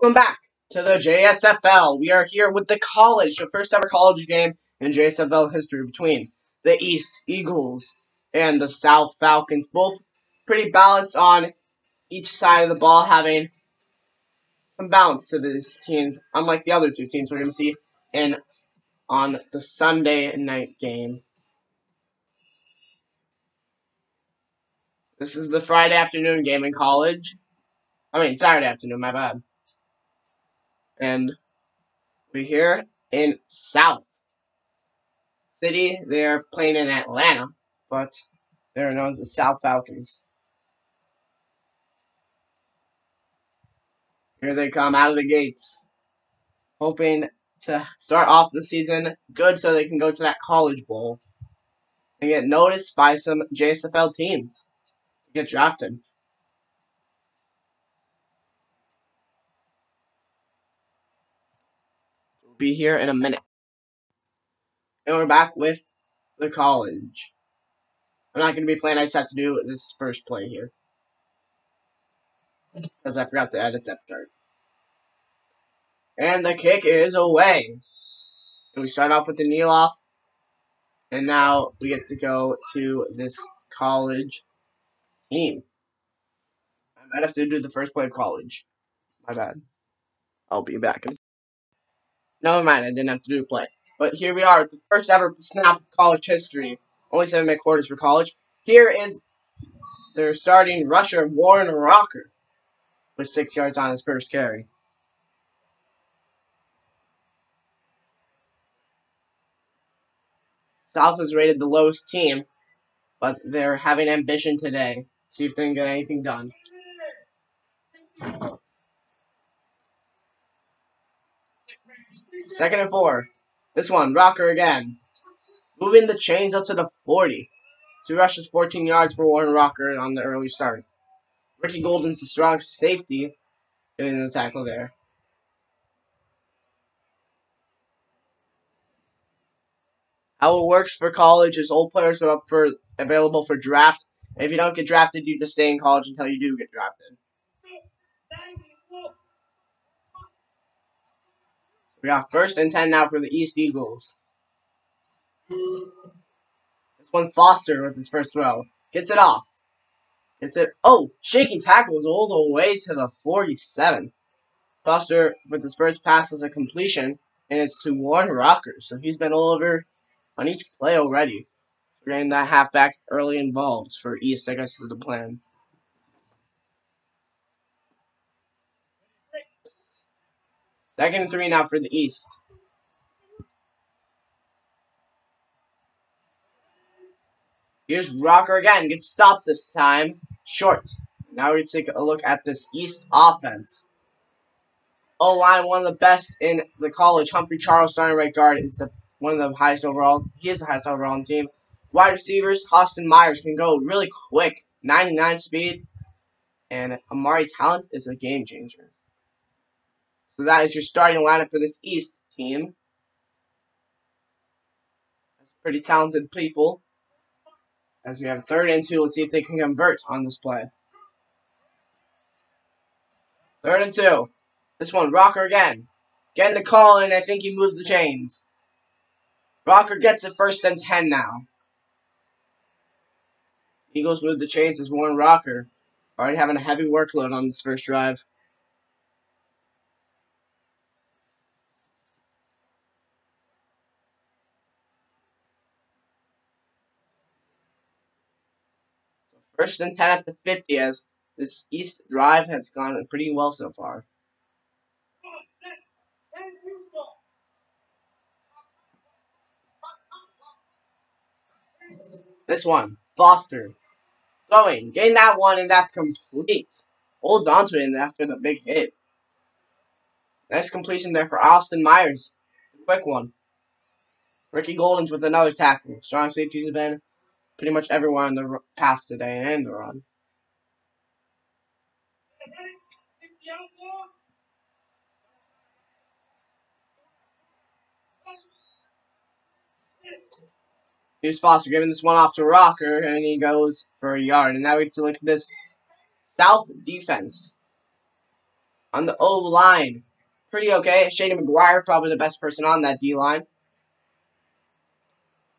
Welcome back to the JSFL. We are here with the college, the first ever college game in JSFL history between the East Eagles and the South Falcons. Both pretty balanced on each side of the ball, having some balance to these teams, unlike the other two teams we're going to see on the Sunday night game. This is the Friday afternoon game in college. Saturday afternoon, my bad. And we're here in South City. They're playing in Atlanta, but they're known as the South Falcons. Here they come out of the gates, hoping to start off the season good so they can go to that college bowl and get noticed by some JSFL teams to get drafted. We'll be here in a minute. And we're back with the college. I'm not going to be playing. I just have to do this first play here, because I forgot to edit that chart. And the kick is away. And we start off with the kneel off. And now we get to go to this college team. I might have to do the first play of college. My bad. I'll be back. Never mind, I didn't have to do a play. But here we are, the first ever snap of college history. Only 7 mid-quarters for college. Here is their starting rusher, Warren Rocker, with 6 yards on his first carry. South was rated the lowest team, but they're having ambition today. See if they can get anything done. Second and 4. This one, Rocker again. Moving the chains up to the 40. 2 rushes, 14 yards for Warren Rocker on the early start. Ricky Golden's the strong safety, getting the tackle there. How it works for college is old players are available for draft. And if you don't get drafted, you just stay in college until you do get drafted. We got 1st and 10 now for the East Eagles. This one, Foster with his first throw. Gets it off. Shaking tackles all the way to the 47. Foster with his first pass is a completion, and it's to Warren Rocker. So he's been all over on each play already. We're getting that halfback early involved for East, I guess is the plan. 2nd and 3 now for the East. Here's Rocker again. Gets stopped this time. Short. Now we take a look at this East offense. O-line, one of the best in the college. Humphrey Charles, starting right guard, is one of the highest overalls. He is the highest overall on the team. Wide receivers, Austin Myers can go really quick. 99 speed. And Amari Talent is a game changer. So that is your starting lineup for this East team. That's pretty talented people. As we have 3rd and 2, let's see if they can convert on this play. 3rd and 2. This one, Rocker again. Getting the call, and I think he moved the chains. Rocker gets it 1st and 10 now. Eagles move the chains as Warren Rocker. Already having a heavy workload on this first drive. So 1st and 10 at the 50 as this East drive has gone pretty well so far. This one, Foster. Throwing, getting that one, and that's complete. Holds onto it after the big hit. Nice completion there for Austin Myers. Quick one. Ricky Golden's with another tackle. Strong safeties have been pretty much everywhere on the pass today and the run. Here's Foster giving this one off to Rocker, and he goes for a yard. And now we get to look at this South defense. On the O line, pretty okay. Shady McGuire, probably the best person on that D line.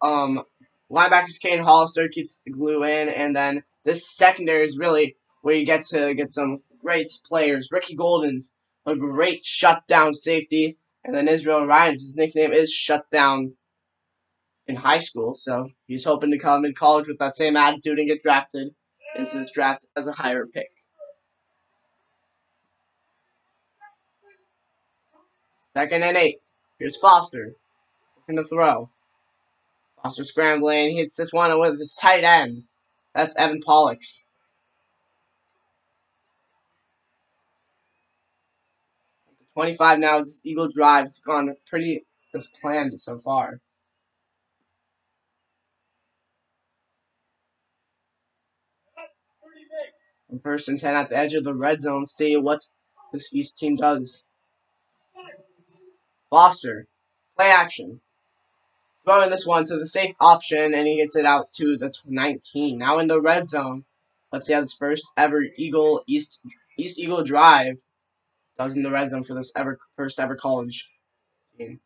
Linebackers Kane Hollister keeps the glue in, and then this secondary is really where you get to get some great players. Ricky Golden's a great shutdown safety, and then Israel Ryan's his nickname is Shutdown in high school, so he's hoping to come in college with that same attitude and get drafted into this draft as a higher pick. Second and 8. Here's Foster looking to throw. Foster scrambling, he hits this one with his tight end. That's Evan Pollux. 25 now is Eagle drive. It's gone pretty as planned so far. And first and 10 at the edge of the red zone. See what this East team does. Foster, play action. Throwing this one to the safe option, and he gets it out to the 19. Now in the red zone. Let's see how this first ever East Eagle drive does in the red zone for this first ever college team.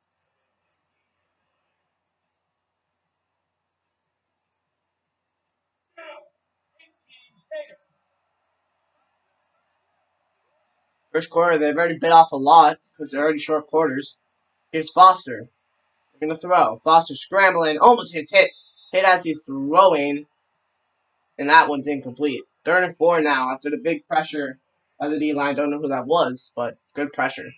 First quarter, they've already bit off a lot because they're already short quarters. Here's Foster. They're going to throw. Foster scrambling. Almost hit as he's throwing. And that one's incomplete. 3rd and 4 now after the big pressure of the D-line. Don't know who that was, but good pressure.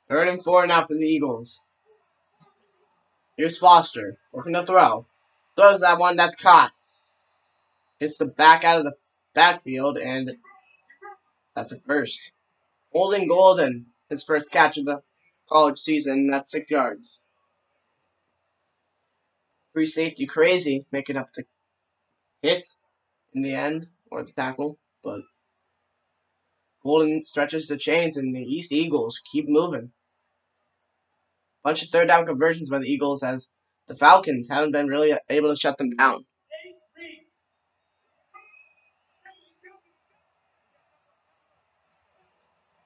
Third and 4 now for the Eagles. Here's Foster. Looking to throw. Throws that one. That's caught. Hits the back out of the backfield, and that's a first. Holden Golden, his first catch of the college season. That's 6 yards. Free safety crazy, making up the hit in the end, or the tackle. But Golden stretches the chains, and the East Eagles keep moving. Bunch of third down conversions by the Eagles as the Falcons haven't been really able to shut them down.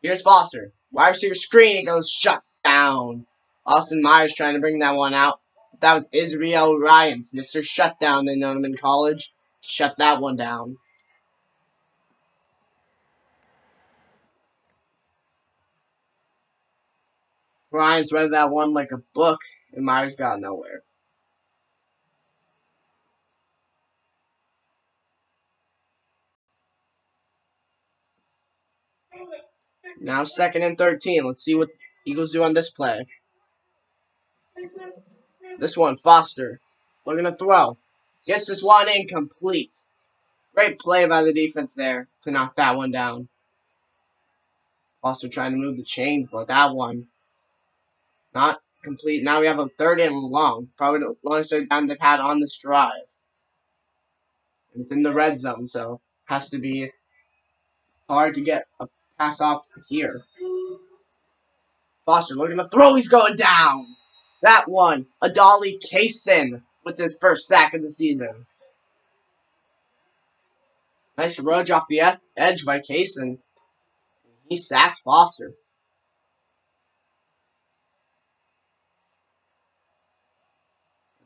Here's Foster. Wide receiver screen. It goes shut down. Austin Myers trying to bring that one out. But that was Israel Ryan's Mr. Shutdown, they know him in college. Shut that one down. Ryan's read that one like a book, and Myers got nowhere. Now 2nd and 13. Let's see what Eagles do on this play. This one, Foster. Looking to throw. Gets this one incomplete. Great play by the defense there to knock that one down. Foster trying to move the chains, but that one not complete. Now we have a 3rd and long. Probably the longest 3rd down they've had on this drive. And it's in the red zone, so has to be hard to get a pass off here. Foster looking to throw. He's going down. That one, Adali Kaysen with his first sack of the season. Nice rush off the edge by Kaysen. He sacks Foster.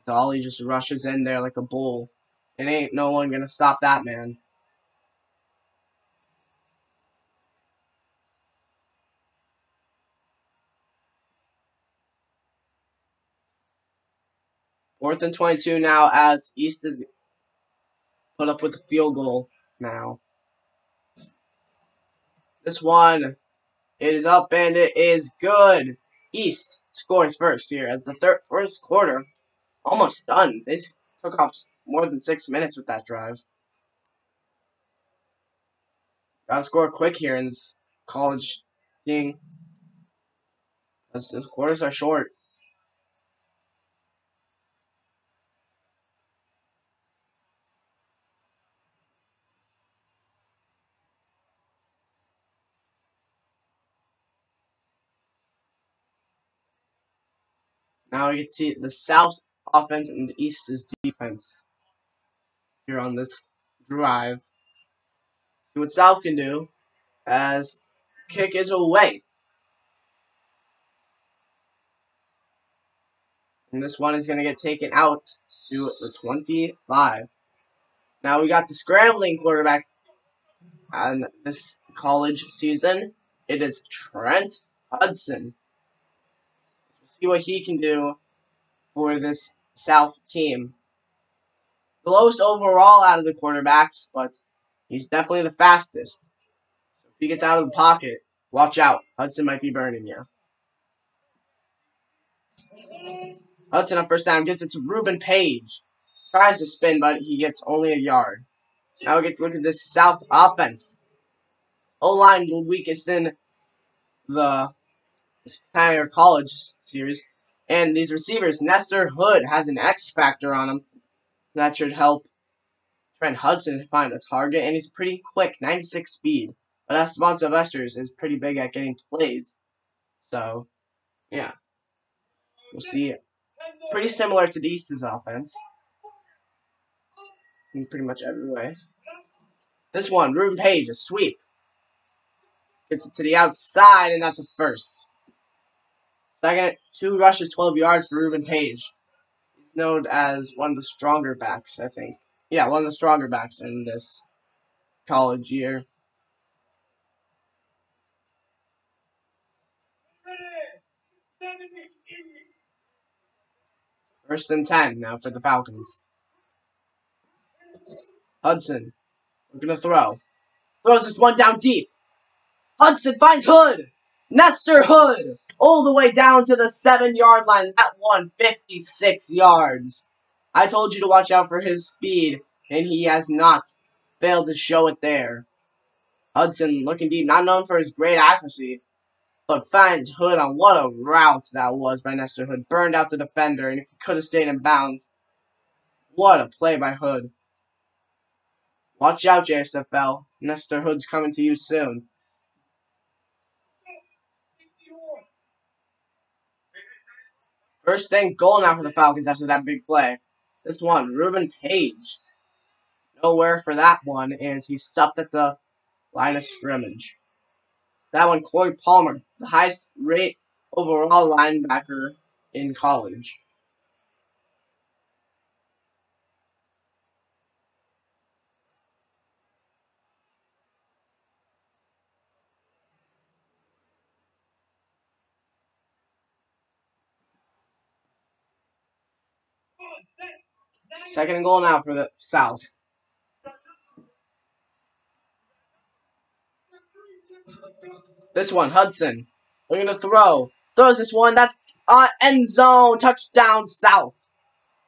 Adali just rushes in there like a bull. And ain't no one gonna stop that man. Fourth and 22 now as East is put up with a field goal now. This one, it is up and it is good. East scores first here as the first quarter almost done. They took off more than 6 minutes with that drive. Gotta score quick here in this college thing as the quarters are short. Now you can see the South's offense and the East's defense here on this drive. See what South can do as kick is away. And this one is going to get taken out to the 25. Now we got the scrambling quarterback on this college season. It is Trent Hudson. See what he can do for this South team. The lowest overall out of the quarterbacks, but he's definitely the fastest. If he gets out of the pocket, watch out. Hudson might be burning you. Hudson on first down gives it to Reuben Page. Tries to spin, but he gets only a yard. Now we get to look at this South offense. O-line the weakest in the entire college series. And these receivers, Nestor Hood has an X factor on him. That should help Trent Hudson find a target. And he's pretty quick, 96 speed. But Esteban Sylvester's is pretty big at getting plays. So, yeah. We'll see. Pretty similar to the East's offense. In pretty much every way. This one, Reuben Page, a sweep. Gets it to the outside, and that's a first. Second, 2 rushes, 12 yards for Reuben Page. He's known as one of the stronger backs, I think. Yeah, one of the stronger backs in this college year. First and 10 now for the Falcons. Hudson, we're going to throw. Throws this one down deep. Hudson finds Hood. Nestor Hood. All the way down to the 7-yard line. That one, 56 yards. I told you to watch out for his speed, and he has not failed to show it there. Hudson looking deep, not known for his great accuracy, but finds Hood on what a route that was by Nestor Hood. Burned out the defender, and if he could have stayed in bounds, what a play by Hood. Watch out, JSFL. Nestor Hood's coming to you soon. First and goal now for the Falcons after that big play. This one, Reuben Page. Nowhere for that one, as he's stuffed at the line of scrimmage. That one, Corey Palmer, the highest rate overall linebacker in college. Second and goal now for the South. This one, Hudson. We're going to throw. Throws this one. That's end zone. Touchdown, South.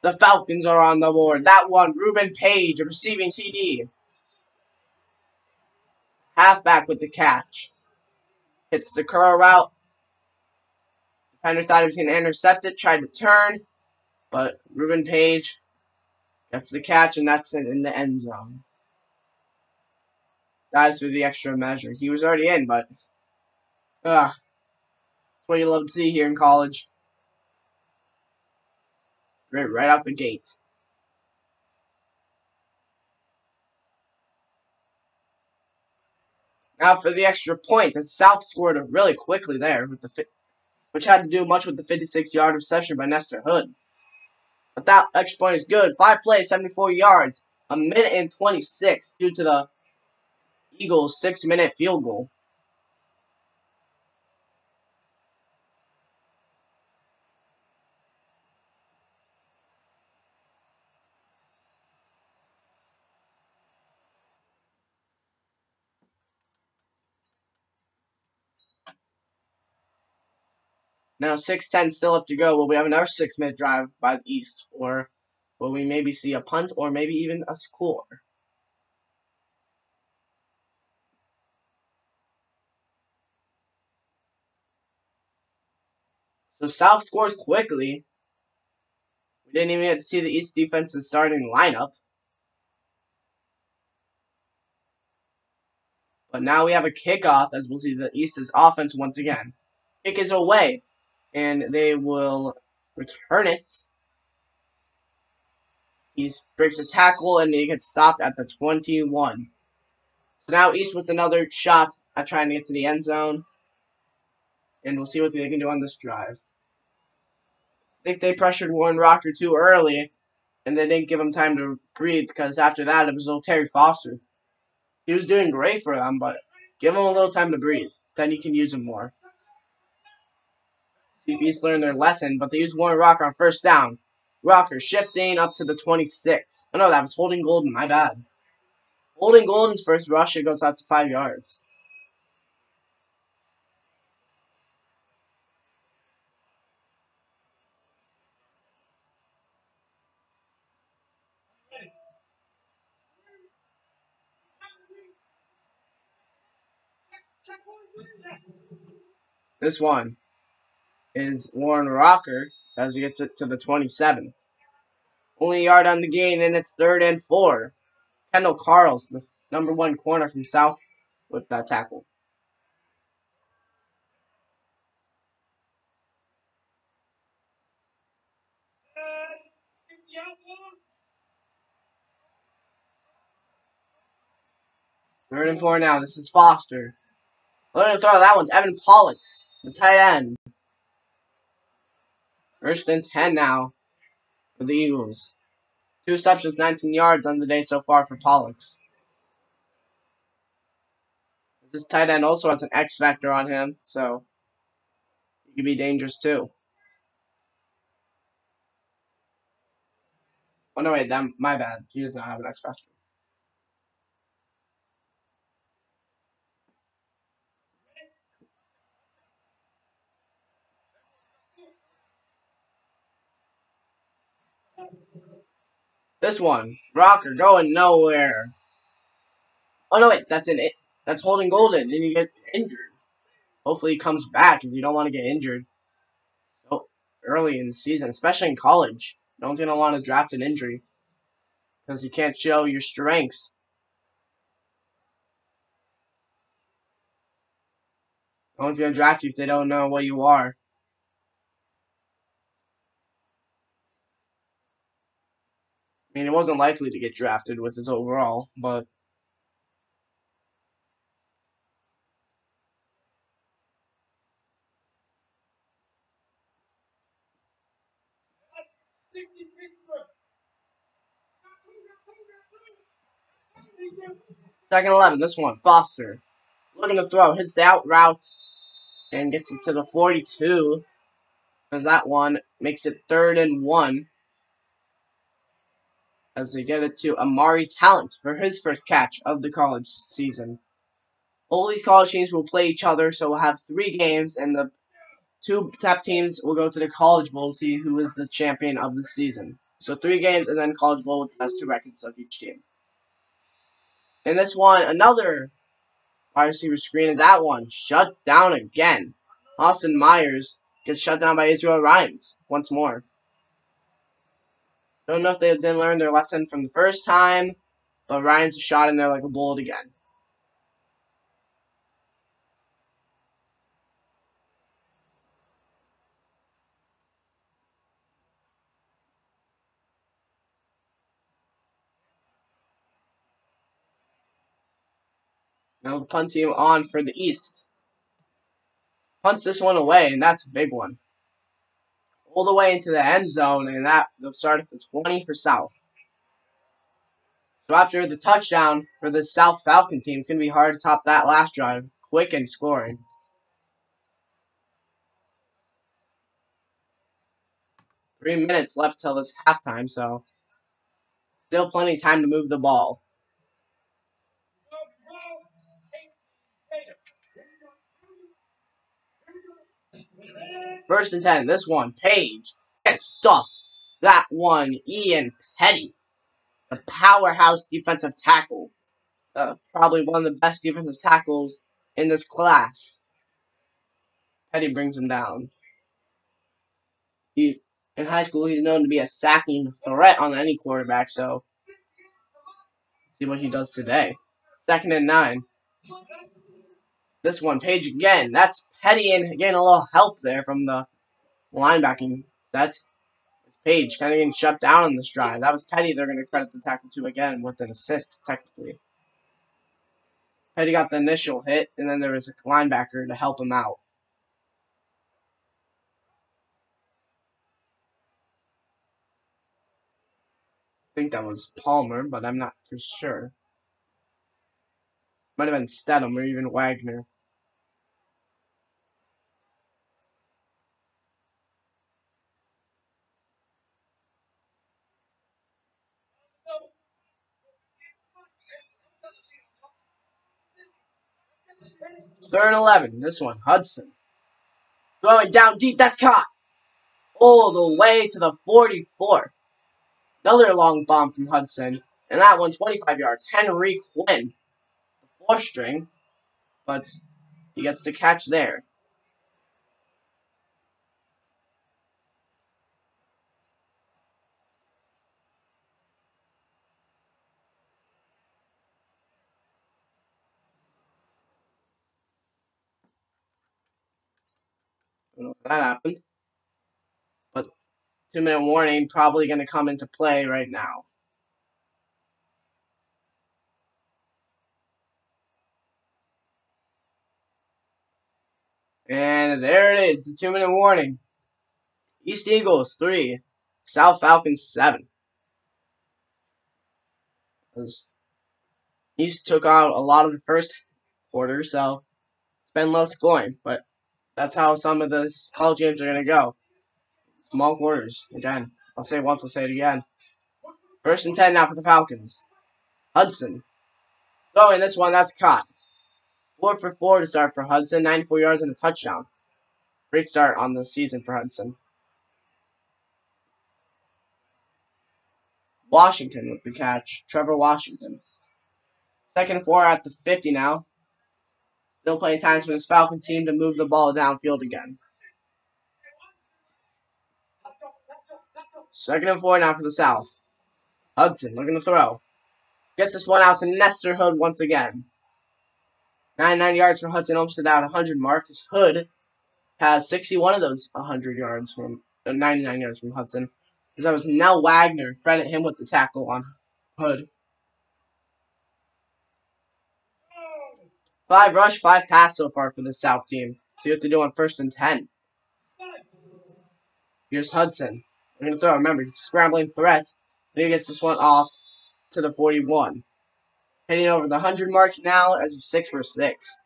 The Falcons are on the board. That one, Reuben Page, a receiving TD. Halfback with the catch. Hits the curl route. Defender thought he was going to intercept it. Tried to turn. But Reuben Page gets the catch, and that's it in the end zone. Dives through the extra measure. He was already in, but that's what you love to see here in college. Right out the gate. Now for the extra point. The South scored really quickly there, with which had to do much with the 56-yard reception by Nestor Hood. But that extra point is good. 5 plays, 74 yards. 1 minute and 26 due to the Eagles' 6-minute field goal. Now 6:10 still have to go. Will we have another 6-minute drive by the East? Or will we maybe see a punt or maybe even a score? So South scores quickly. We didn't even get to see the East defense's starting lineup. But now we have a kickoff as we'll see the East's offense once again. Kick is away. And they will return it. He breaks a tackle and he gets stopped at the 21. So now East with another shot at trying to get to the end zone. And we'll see what they can do on this drive. I think they pressured Warren Rocker too early, and they didn't give him time to breathe, because after that it was little Terry Foster. He was doing great for them, but give him a little time to breathe. Then you can use him more. East learned their lesson, but they used Warren Rocker on first down. Rocker shifting up to the 26. Oh no, that was Holding Golden, my bad. Holding Golden's first rush, it goes out to 5 yards. This one is Warren Rocker as he gets it to the 27. Only a yard on the gain, and it's 3rd and 4. Kendall Carl's the #1 corner from South with that tackle. Third and 4 now. This is Foster. Looking to throw. That one's Evan Pollux, the tight end. 1st and 10 now for the Eagles. 2 receptions, 19 yards on the day so far for Pollux. This tight end also has an X factor on him, so he can be dangerous too. Oh no, wait, my bad. He does not have an X factor. This one, Rocker going nowhere. Oh no, wait, that's it. That's Holding Golden, and you get injured. Hopefully he comes back, because you don't want to get injured so early in the season, especially in college. No one's gonna want to draft an injury because you can't show your strengths. No one's gonna draft you if they don't know what you are. I mean, it wasn't likely to get drafted with his overall, but second 11, this one, Foster. Looking to throw, hits the out route, and gets it to the 42. As that one makes it 3rd and 1. As they get it to Amari Talent for his first catch of the college season. All these college teams will play each other, so we'll have 3 games, and the 2 top teams will go to the College Bowl to see who is the champion of the season. So 3 games, and then College Bowl with the best 2 records of each team. In this one, another wide receiver screen, and that one shut down again. Austin Myers gets shut down by Israel Rhymes once more. Don't know if they didn't learn their lesson from the first time, but Ryan's shot in there like a bullet again. Now the punt team on for the East. Punts this one away, and that's a big one. All the way into the end zone, and that they'll start at the 20 for South. So after the touchdown for the South Falcon team, it's going to be hard to top that last drive. Quick and scoring. 3 minutes left till this halftime, so still plenty of time to move the ball. First and 10, this one, Page gets stuffed. That one, Ian Petty, the powerhouse defensive tackle. Probably one of the best defensive tackles in this class. Petty brings him down. In high school, he's known to be a sacking threat on any quarterback, so let's see what he does today. 2nd and 9. This one, Page again. That's Petty and getting a little help there from the linebacking Set. Page kind of getting shut down on this drive. That was Petty. They're going to credit the tackle to again with an assist, technically. Petty got the initial hit, and then there was a linebacker to help him out. I think that was Palmer, but I'm not for sure. Might have been Stedham or even Wagner. Third and 11. This one, Hudson. Throwing down deep. That's caught. All the way to the 44. Another long bomb from Hudson. And that one, 25 yards. Henry Quinn. The 4th string. But he gets the catch there. I don't know if that happened. But 2-minute warning probably going to come into play right now. And there it is, the 2-minute warning. East Eagles 3, South Falcons 7. East took out a lot of the first quarter, so it's been low scoring. But that's how some of the college games are going to go. Small quarters. Again, I'll say it once, I'll say it again. 1st and 10 now for the Falcons. Hudson. Throwing this one, that's caught. 4 for 4 to start for Hudson, 94 yards and a touchdown. Great start on the season for Hudson. Washington with the catch. Trevor Washington. 2nd and 4 at the 50 now. Still playing times for this Falcon team to move the ball downfield again. 2nd and 4 now for the South. Hudson looking to throw. Gets this one out to Nestor Hood once again. 99 yards for Hudson, almost at that 100 mark. His Hood has 61 of those 100 yards from 99 yards from Hudson. Because that was Nell Wagner. Credit him with the tackle on Hood. 5 rush, 5 pass so far for the South team. See what they do on 1st and 10. Here's Hudson. They're going to throw. Remember, he's a scrambling threat. Then he gets this one off to the 41. Heading over the 100 mark now as he's 6 for 6.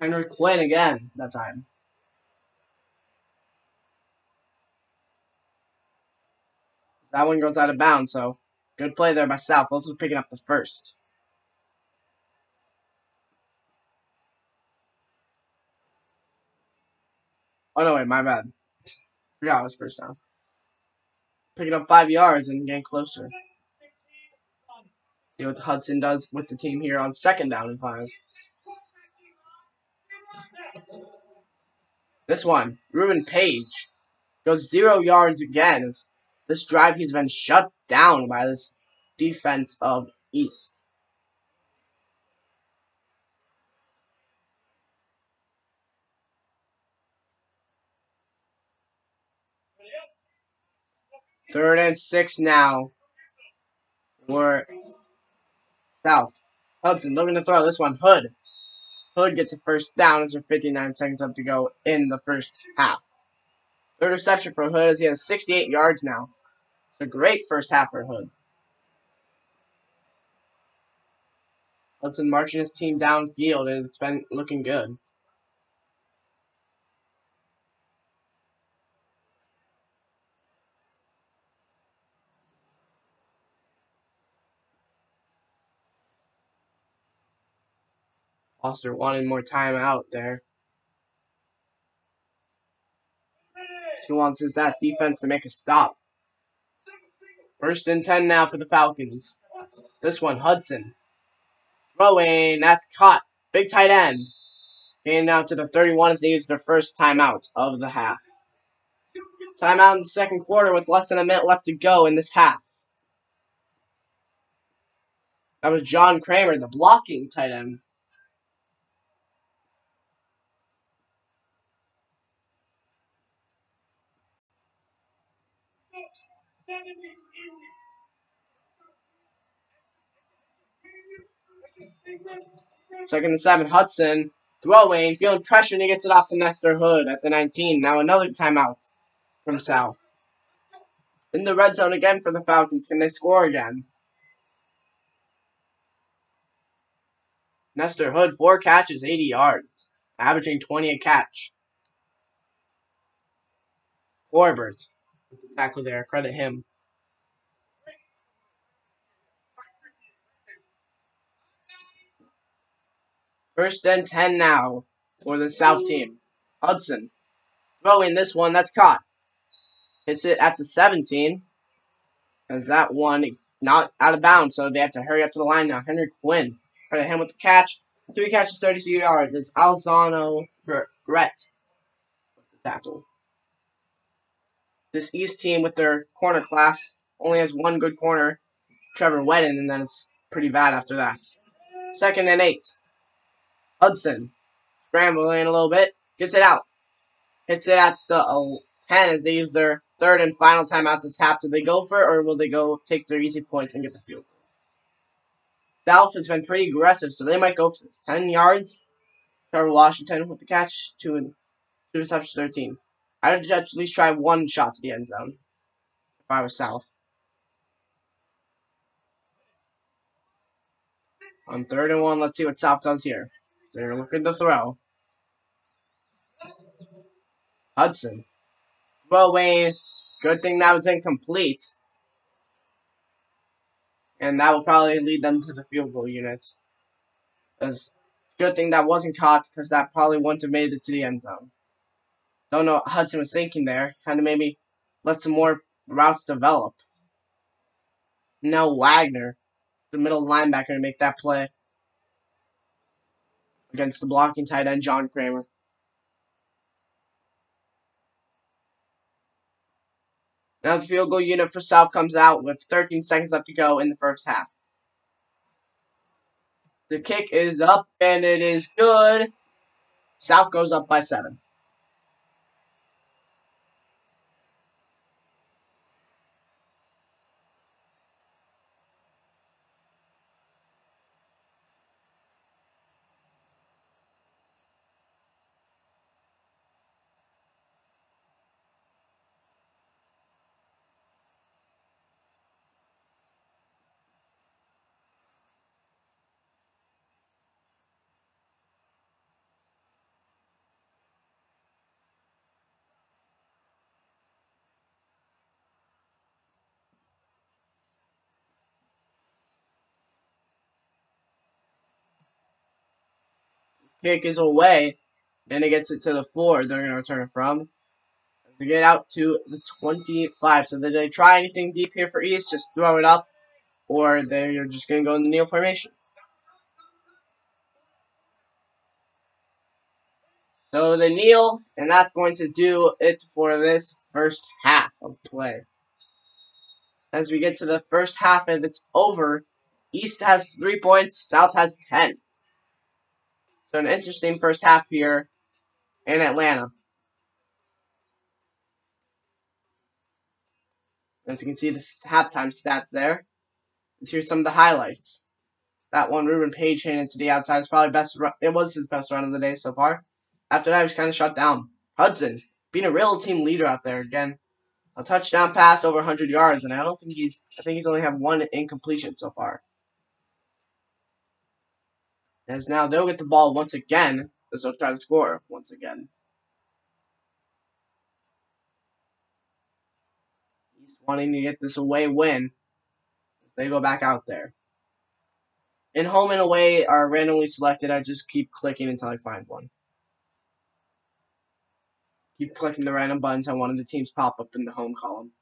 Henry Quinn again that time. That one goes out of bounds, so good play there by South. Also picking up the 1st. Oh, no, wait, my bad. Forgot it was 1st down. Picking up 5 yards and getting closer. See what Hudson does with the team here on 2nd down and 5. This one, Ruben Page, goes 0 yards again. This drive, he's been shut down by this defense of East. Third and 6 now for South. Hudson looking to throw this one. Hood. Hood gets a 1st down as there's 59 seconds up to go in the 1st half. 3rd reception for Hood as he has 68 yards now. It's a great 1st half for Hood. Hudson marching his team downfield, and it's been looking good. Foster wanted more time out there. He wants that defense to make a stop. 1st and 10 now for the Falcons. This one, Hudson. Throwing, that's caught. Big tight end. Getting down to the 31 as they use their 1st timeout of the half. Timeout in the 2nd quarter with less than a minute left to go in this half. That was John Kramer, the blocking tight end. Second and 7, Hudson throwing, feeling pressure, and he gets it off to Nestor Hood at the 19. Now another timeout from South. In the red zone again for the Falcons. Can they score again? Nestor Hood, 4 catches, 80 yards, averaging 20 a catch. Corbett, tackle there, credit him. First and 10 now for the South team. Hudson throwing this one, that's caught. Hits it at the 17. As that one not out of bounds, so they have to hurry up to the line now. Henry Quinn, credit him with the catch. 3 catches, 32 yards. It's Alzano Brett with the tackle. This East team with their corner class only has one good corner, Trevor Wedden, and then it's pretty bad after that. Second and 8. Hudson scrambling a little bit, gets it out. Hits it at the 10 as they use their third and final timeout this half. Do they go for it, or will they go take their easy points and get the field goal? South has been pretty aggressive, so they might go for this. 10 yards. Trevor Washington with the catch, 2 receptions, 13. I would at least try 1 shot to the end zone if I was South. On 3rd and 1, let's see what South does here. They're looking to throw. Hudson. Throwing. Good thing that was incomplete. And that will probably lead them to the field goal unit. It's a good thing that wasn't caught, because that probably wouldn't have made it to the end zone. Don't know what Hudson was thinking there. Kind of maybe let some more routes develop. Now Wagner, the middle linebacker, to make that play against the blocking tight end, John Kramer. Now the field goal unit for South comes out with 13 seconds left to go in the first half. The kick is up, and it is good. South goes up by 7. Kick is away, and it gets it to the 4. They're going to return it from. To get out to the 25. So did they try anything deep here for East? Just throw it up, or they're just going to go in the kneel formation. So they kneel, and that's going to do it for this first half of play. As we get to the first half and it's over, East has 3 points, South has 10. So an interesting first half here in Atlanta. As you can see the halftime stats there. Let's hear some of the highlights. That one, Ruben Page handed to the outside, is probably best. It was his best run of the day so far. After that, he was kind of shut down. Hudson, being a real team leader out there again. A touchdown pass over 100 yards, and I think he's only have 1 incompletion so far. As now they'll get the ball once again, as they'll try to score once again. He's wanting to get this away win. They go back out there. And home and away are randomly selected. I just keep clicking until I find one. Keep clicking the random buttons on one of the teams pop up in the home column.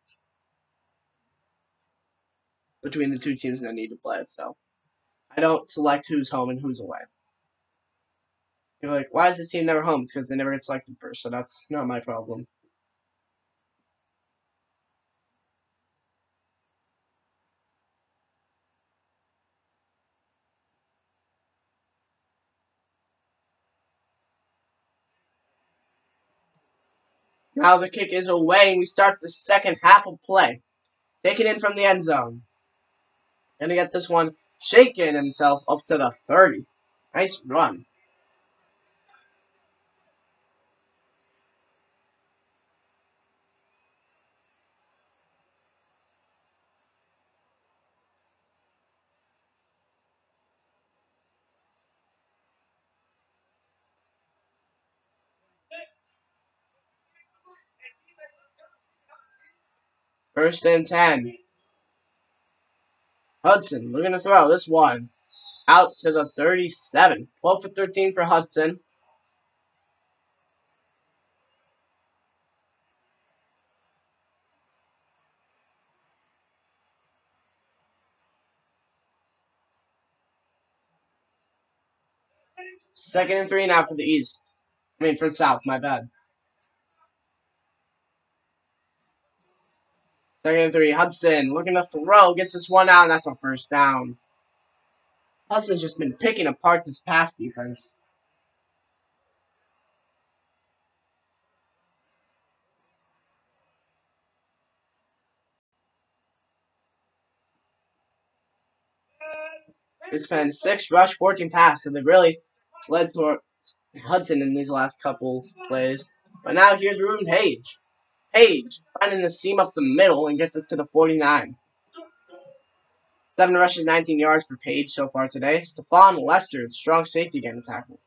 Between the 2 teams that need to play, so I don't select who's home and who's away. You're like, why is this team never home? It's because they never get selected first, so that's not my problem. Now the kick is away, and we start the second half of play. Taken in from the end zone. Gonna get this one shaking himself up to the 30. Nice run. First and 10. Hudson looking to throw this one out to the 37. 12 for 13 for Hudson. Second and 3 now for the East. For the South, my bad. Second and 3. Hudson looking to throw. Gets this one out, and that's a first down. Hudson's just been picking apart this pass defense. It's been 6 rush, 14 pass, so they've really led towards Hudson in these last couple plays. But now here's Ruben Page. Page finding the seam up the middle and gets it to the 49. 7 rushes, 19 yards for Page so far today. Stephon Lester, strong safety, getting a tackle.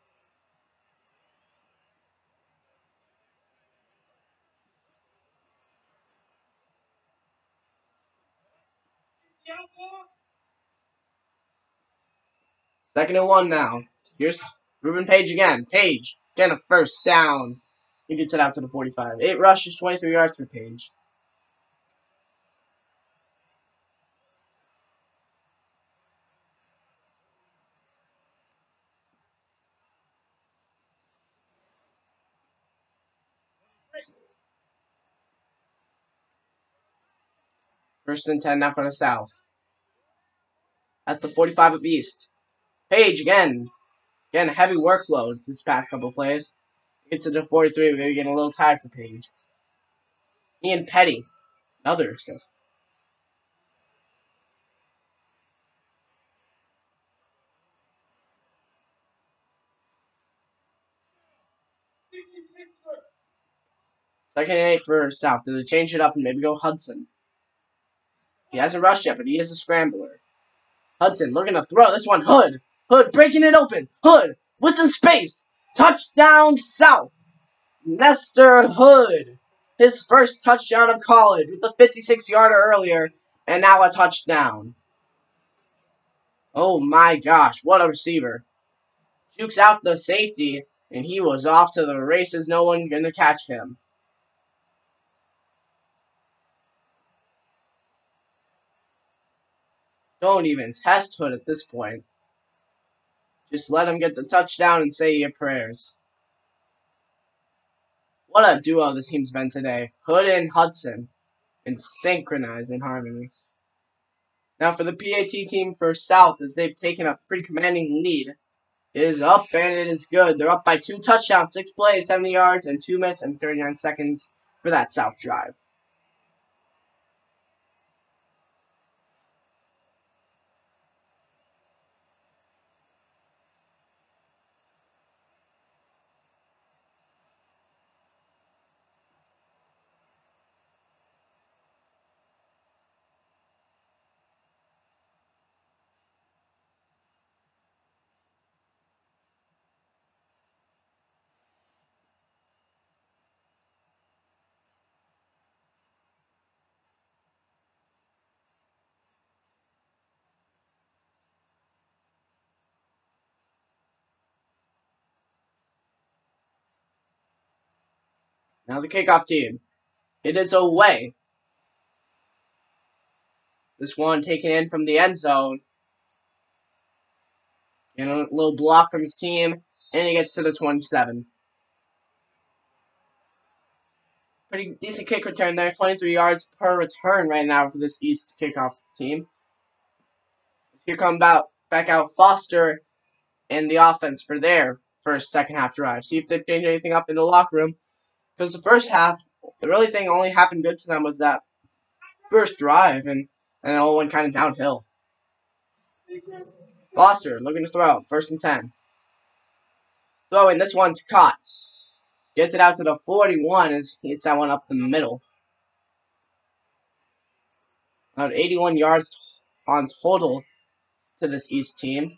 Second and 1 now. Here's Ruben Page again. Page getting a first down. He gets it out to the 45. 8 rushes, 23 yards for Page. First and 10 now for the South. At the 45 of East. Page again. Again, a heavy workload this past couple plays. Gets to the 43. We're getting a little tired for Page. Ian Petty. Another assist. Second and 8 for South. Do they change it up and maybe go Hudson? He hasn't rushed yet, but he is a scrambler. Hudson looking to throw this one. Hood. Hood breaking it open. Hood with some space. Touchdown South. Nestor Hood. His first touchdown of college with the 56-yarder earlier. And now a touchdown. Oh my gosh. What a receiver. Jukes out the safety. And he was off to the races. No one going to catch him. Don't even test Hood at this point. Just let him get the touchdown and say your prayers. What a duo this team's been today. Hood and Hudson. And synchronized in harmony. Now for the PAT team for South, as they've taken a pretty commanding lead. It is up and it is good. They're up by 2 touchdowns, 6 plays, 70 yards, and 2 minutes and 39 seconds for that South drive. Now the kickoff team. It is away. This one taken in from the end zone. And a little block from his team. And he gets to the 27. Pretty decent kick return there. 23 yards per return right now for this East kickoff team. Here come back out Foster and the offense for their first second half drive. See if they change anything up in the locker room. Because the first half, the really thing only happened good to them was that first drive, and it all went kind of downhill. Foster looking to throw. 1st and 10. Throwing. This one's caught. Gets it out to the 41 as he hits that one up the middle. About 81 yards on total to this East team.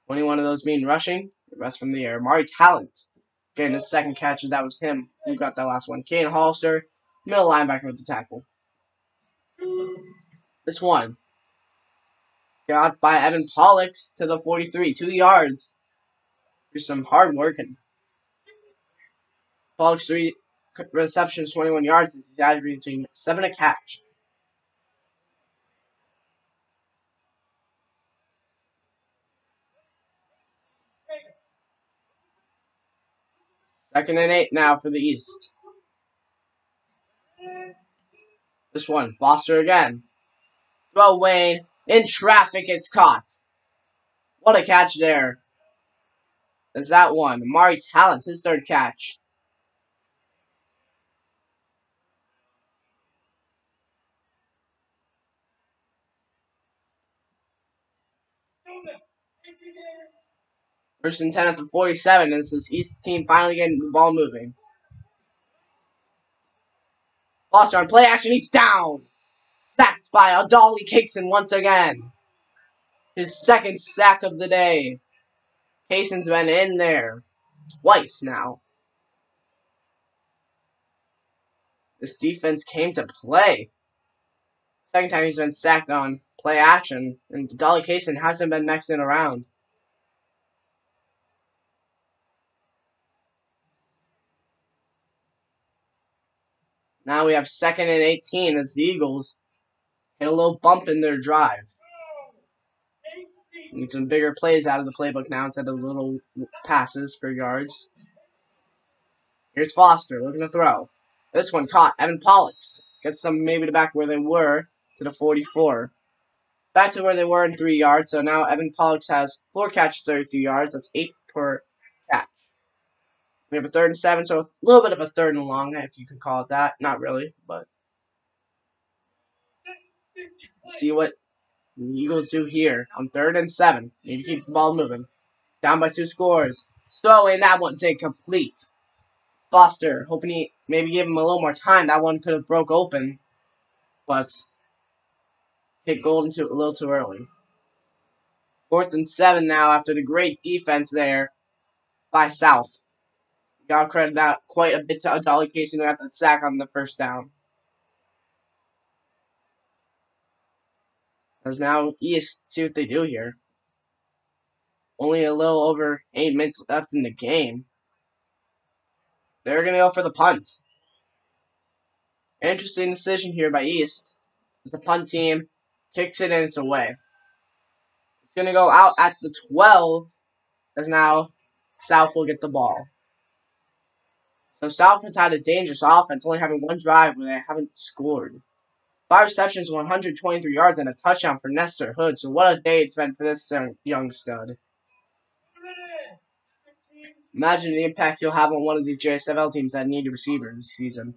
21 of those being rushing. The rest from the air. Mari Talent getting his 2nd catch. That was him who got that last one. Kane Hollister, middle linebacker with the tackle. This one got by Evan Pollux to the 43. 2 yards. There's some hard working. Pollux 3 receptions, 21 yards. He's averaging 7 a catch. Second and 8 now for the East. This one, Foster again. Throw Wayne. In traffic, it's caught. What a catch there. There's that one. Mari Talent, his 3rd catch. First and 10 at the 47 as this East team finally getting the ball moving. Foster on play action, he's down. Sacked by Adali Kaysen once again. His 2nd sack of the day. Kaysen's been in there twice now. This defense came to play. 2nd time he's been sacked on play action, and Adali Kaysen hasn't been messing around. Now we have 2nd and 18 as the Eagles hit a little bump in their drive. Need some bigger plays out of the playbook now instead of little passes for yards. Here's Foster looking to throw. This one caught. Evan Pollux gets them maybe to back where they were to the 44. Back to where they were in 3 yards. So now Evan Pollux has 4 catches, 33 yards. That's 8 per catch. We have a 3rd and 7, so a little bit of a 3rd and long, if you could call it that. Not really, but let's see what the Eagles do here on 3rd and 7. Maybe keep the ball moving. Down by 2 scores. Throwing, that one's incomplete. Foster, hoping he maybe give him a little more time. That one could have broke open, but hit Golden a little too early. 4th and 7 now after the great defense there by South. Gotta credit that quite a bit to Adali Kaysen who got the sack on the 1st down. As now East see what they do here. Only a little over 8 minutes left in the game. They're gonna go for the punts. Interesting decision here by East. The punt team kicks it and it's away. It's gonna go out at the 12 as now South will get the ball. So South has had a dangerous offense, only having 1 drive where they haven't scored. 5 receptions, 123 yards, and a touchdown for Nestor Hood. So what a day it's been for this young stud. Imagine the impact he'll have on one of these JSFL teams that need a receiver this season.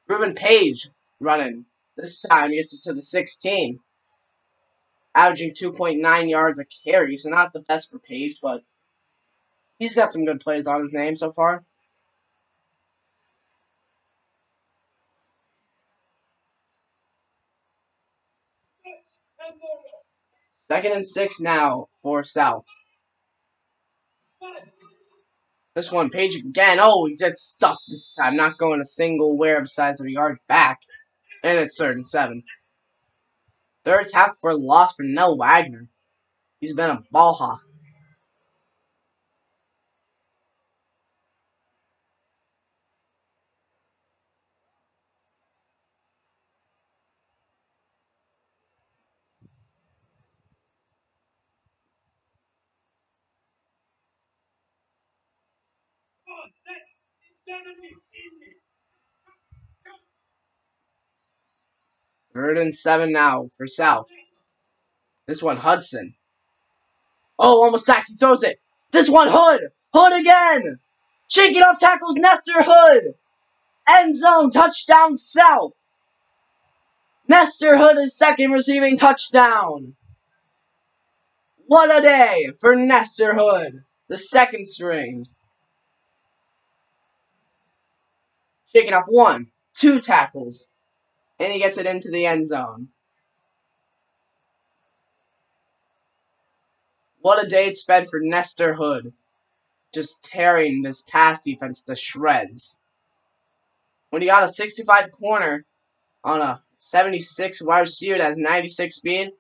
Ruben Page running. This time he gets it to the 16. Averaging 2.9 yards a carry, so not the best for Page, but he's got some good plays on his name so far. Second and 6 now for South. This one, Page again. Oh, he gets stuck this time. Not going a single where besides a yard back. And it's 3rd and 7. 3rd tackle for loss for Nell Wagner. He's been a ball hawk. Third and 7 now for South. This one, Hudson. Oh, almost sacked. He throws it. This one, Hood. Hood again. Shaking off tackles, Nestor Hood. End zone touchdown South. Nestor Hood is second receiving touchdown. What a day for Nestor Hood, the second string. Shaking off 1, 2 tackles, and he gets it into the end zone. What a day it's been for Nestor Hood, just tearing this pass defense to shreds. When you got a 65 corner on a 76 wide receiver that has 96 speed,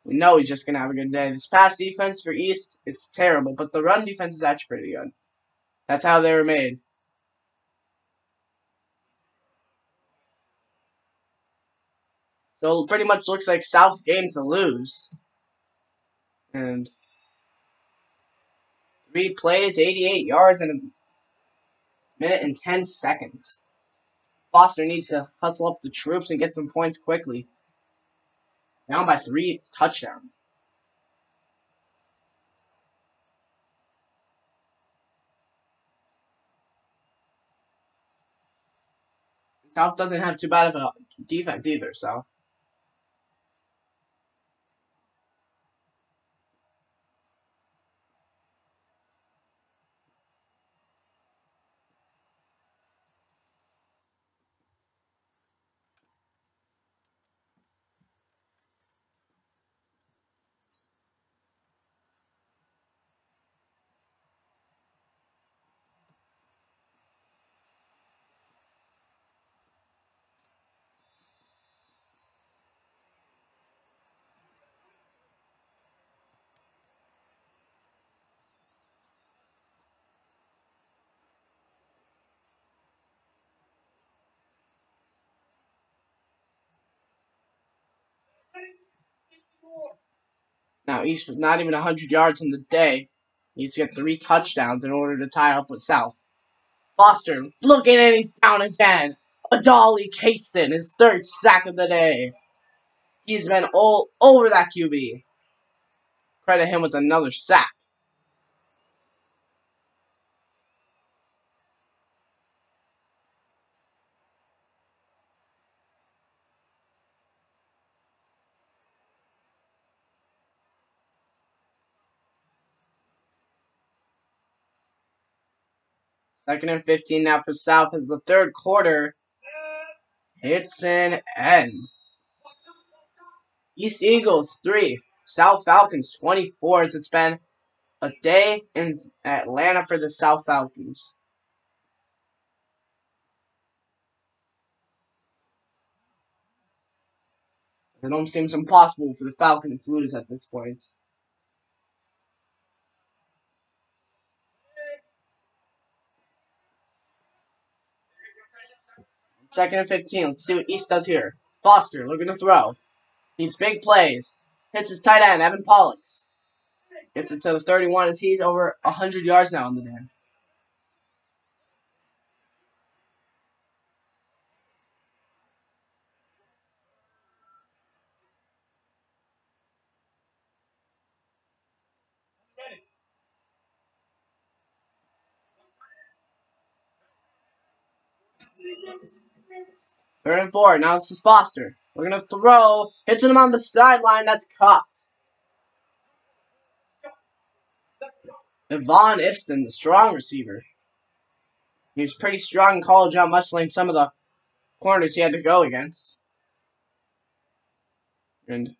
we know he's just going to have a good day. This pass defense for East, it's terrible, but the run defense is actually pretty good. That's how they were made. So it pretty much looks like South's game to lose. And 3 plays, 88 yards in a minute and 10 seconds. Foster needs to hustle up the troops and get some points quickly. Down by 3 touchdowns. South doesn't have too bad of a defense either, so. Now, East with not even 100 yards in the day. He needs to get 3 touchdowns in order to tie up with South. Foster looking and he's down again. Adali Cason, his 3rd sack of the day. He's been all over that QB. Credit him with another sack. Second and 15 now for South as the 3rd quarter hits an end. East Eagles 3, South Falcons 24 as it's been a day in Atlanta for the South Falcons. It almost seems impossible for the Falcons to lose at this point. Second and 15. Let's see what East does here. Foster looking to throw. Needs big plays. Hits his tight end, Evan Pollux. Gets it to the 31 as he's over 100 yards now on the day. Third and 4. Now this is Foster. We're going to throw. Hits him on the sideline. That's caught. Yvonne Ifston, the strong receiver. He was pretty strong in college, out-muscling some of the corners he had to go against. And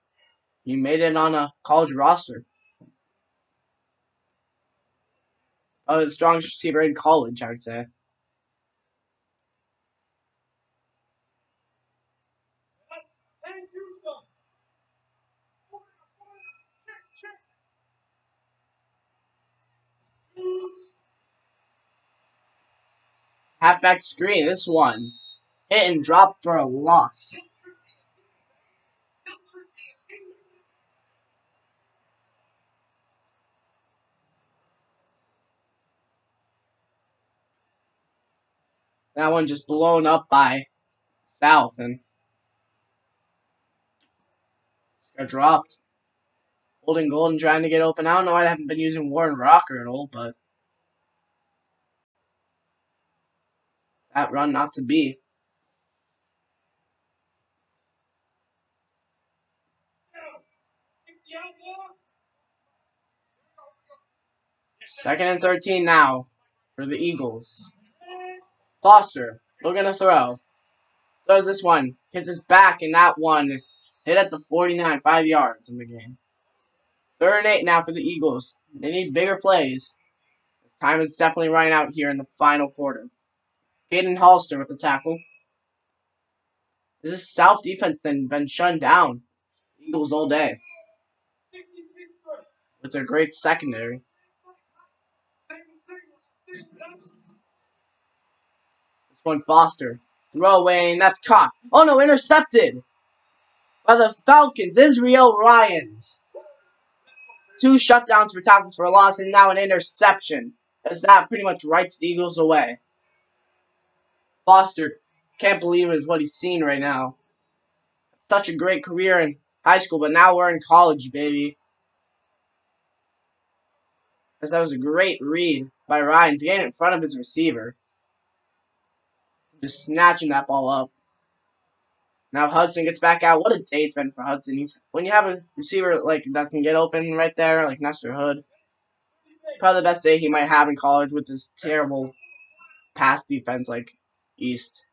he made it on a college roster. Oh, the strongest receiver in college, I would say. Halfback screen, this one. Hit and drop for a loss. That one just blown up by South and got dropped. Holding Golden trying to get open. I don't know why they haven't been using Warren Rocker at all, but That run not to be. Second and 13 now for the Eagles. Foster looking to throw. Throws this one. Hits his back, and that one hit at the 49, 5 yards in the game. 3rd and 8 now for the Eagles. They need bigger plays. Time is definitely running out here in the final quarter. Caden Holster with the tackle. This is South defense been shut down. Eagles all day. With their great secondary. This one Foster. Throw away, and that's caught. Oh no, intercepted by the Falcons. Israel Ryans. 2 shutdowns for tackles for a loss, and now an interception. As that pretty much writes the Eagles away. Foster can't believe it is what he's seen right now. Such a great career in high school, but now we're in college, baby. As that was a great read by Ryans, getting in front of his receiver. Just snatching that ball up. Now Hudson gets back out. What a day it's been for Hudson. When you have a receiver like that can get open right there, like Nestor Hood, probably the best day he might have in college with this terrible pass defense like East.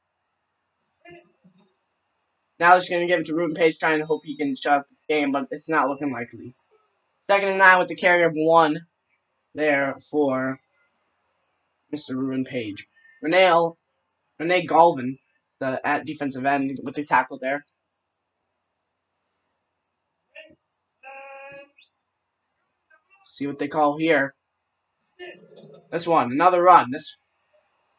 Now they're just going to give it to Ruben Page, trying to hope he can shut up the game, but it's not looking likely. 2nd and 9 with the carry of 1 there for Mr. Ruben Page. Renee Galvin, the at defensive end, with the tackle there. See what they call here. This one, another run. This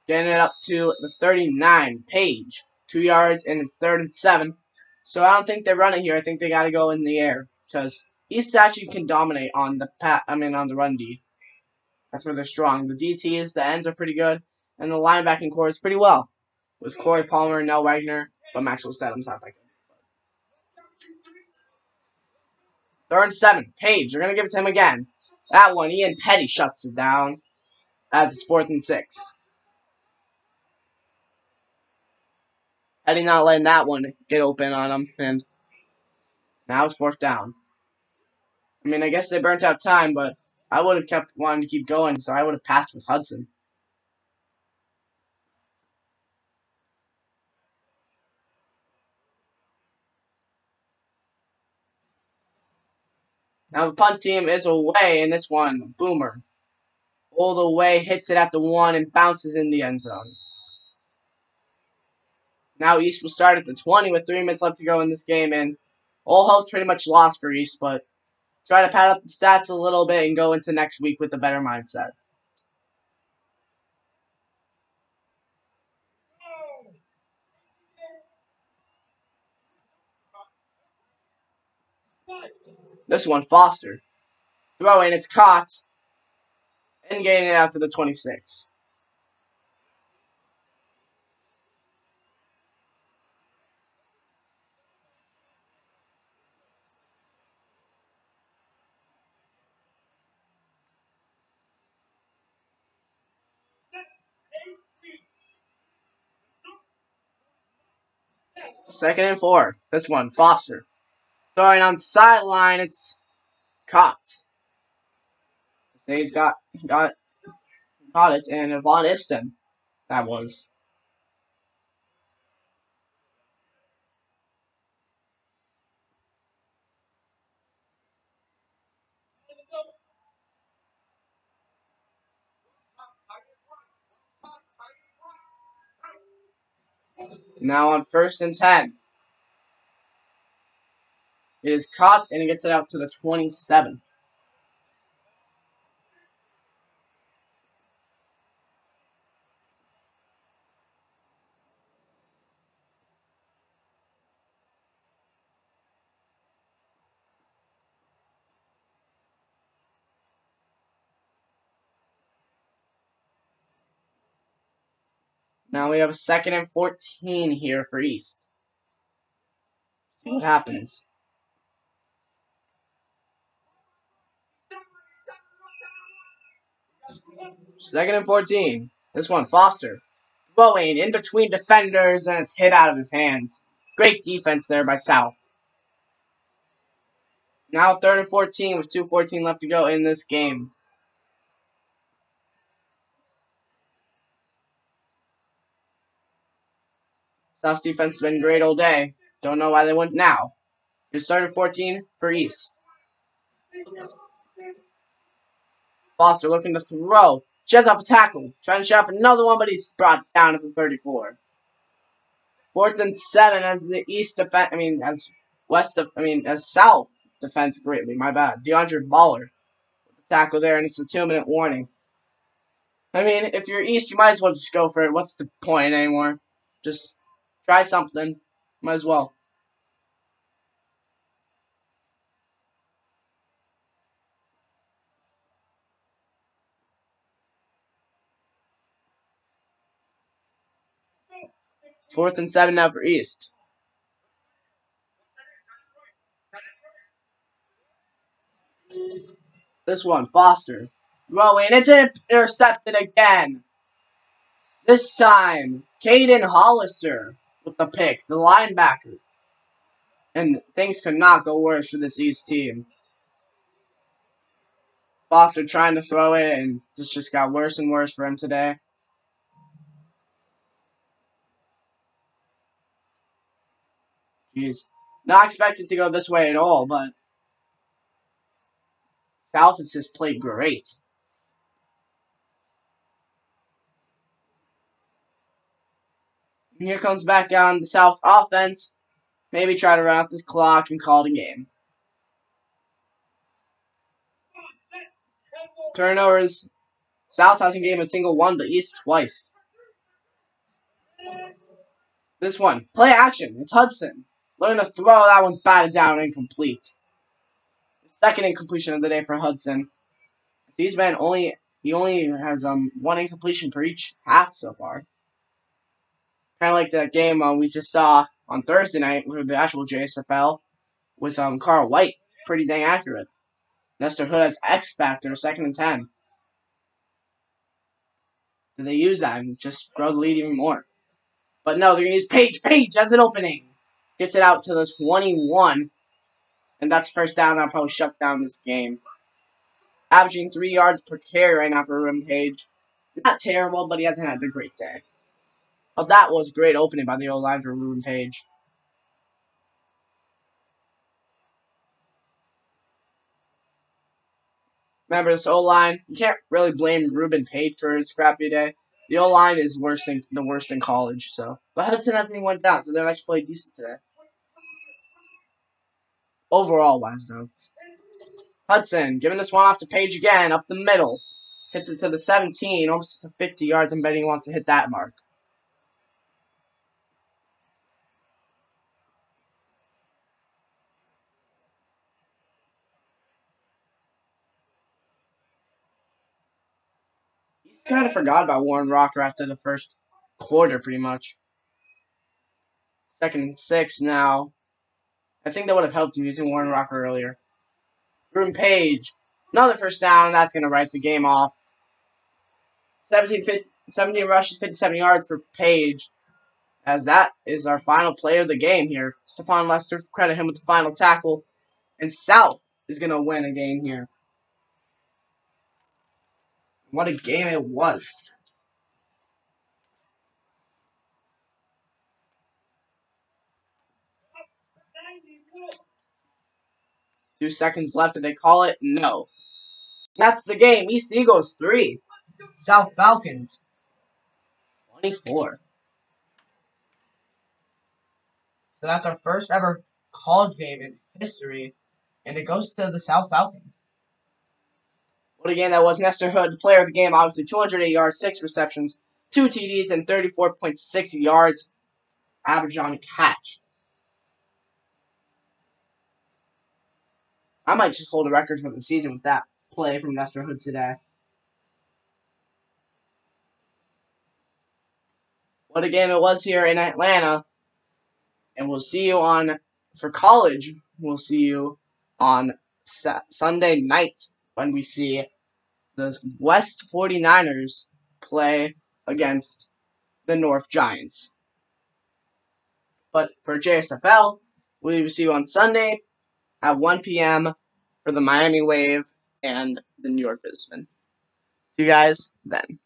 getting it up to the 39. Page, 2 yards, and it's 3rd and 7. So I don't think they're running here. I think they got to go in the air because East actually can dominate on the on the run D. That's where they're strong. The DTs, the ends are pretty good, and the linebacking core is pretty well. With Corey Palmer and Nell Wagner, but Maxwell Stedham's not that good. 3rd and 7. Page, they're gonna give it to him again. That one, Ian Petty shuts it down as it's 4th and 6. Petty not letting that one get open on him, and now it's 4th down. I mean, I guess they burnt out time, but I would have kept wanting to keep going, so I would have passed with Hudson. Now the punt team is away, and this one, Boomer, all the way, hits it at the 1 and bounces in the end zone. Now East will start at the 20 with 3 minutes left to go in this game, and all hope's pretty much lost for East, but try to pad up the stats a little bit and go into next week with a better mindset. This one, Foster. Throwing, it's caught, and getting it out to the 26. Second and 4. This one, Foster. Throwing on sideline, it's caught. He's got it, and Von Ifston, that was. Now on 1st and 10. It is caught, and it gets it out to the 27. Now we have a 2nd and 14 here for East. See what happens. Second and 14. This one, Foster. Throwing in between defenders, and it's hit out of his hands. Great defense there by South. Now 3rd and 14 with 2:14 left to go in this game. South's defense has been great all day. Don't know why they went now. Here's 3rd and 14 for East. Foster looking to throw. Sheds off a tackle. Trying to shut off another one, but he's brought down at the 34. 4th and 7 as the East defense. As South defense greatly. My bad. DeAndre Baller with the tackle there, and it's a 2-minute warning. I mean, if you're East, you might as well just go for it. What's the point anymore? Just try something. Might as well. Fourth and 7 now for East. This one, Foster. Throwing. It's intercepted again. This time, Caden Hollister with the pick, the linebacker. And things could not go worse for this East team. Foster trying to throw it, and this just got worse and worse for him today. Jeez. Not expected to go this way at all, but South has just played great. And here comes back down the South offense. Maybe try to run out this clock and call it a game. Turnovers. South hasn't gained a single one, but East twice. This one. Play action. It's Hudson. Looking to throw. That one batted down, incomplete. Second incompletion of the day for Hudson. He only has one incompletion per each half so far. Kind of like that game we just saw on Thursday night for the actual JSFL with Carl White. Pretty dang accurate. Nestor Hood has X Factor, 2nd and 10. Did they use that and just grow the lead even more? But no, they're going to use Page. Page has an opening. Gets it out to the 21. And that's first down. That'll probably shut down this game. Averaging 3 yards per carry right now for Ruben Page. Not terrible, but he hasn't had a great day. But that was a great opening by the O-line for Ruben Page. Remember, this O-line, you can't really blame Ruben Page for his crappy day. The O-line is the worst in college, so. But Hudson, I think, went down, so they've actually played decent today. Overall-wise, though. Hudson, giving this one off to Page again, up the middle. Hits it to the 17, almost to 50 yards. I'm betting he wants to hit that mark. He's kind of forgot about Warren Rocker after the first quarter, pretty much. 2nd and 6 now. I think that would have helped him using Warren Rocker earlier. Ruben Page, another first down, and that's going to write the game off. 17 rushes, 57 yards for Page, as that is our final play of the game here. Stephon Lester, credit him with the final tackle, and South is going to win a game here. What a game it was. Two seconds left. Did they call it? No. That's the game. East Eagles 3. South Falcons 24. So that's our first ever college game in history. And it goes to the South Falcons. What a game that was. Nestor Hood, the player of the game, obviously 208 yards, 6 receptions, 2 TDs, and 34.6 yards average on catch. I might just hold a record for the season with that play from Nestor Hood today. What a game it was here in Atlanta. And we'll see you for college, we'll see you on Sunday night when we see the West 49ers play against the North Giants. But for JSFL, we will see you on Sunday at 1 p.m. for the Miami Wave and the New York Businessmen. See you guys then.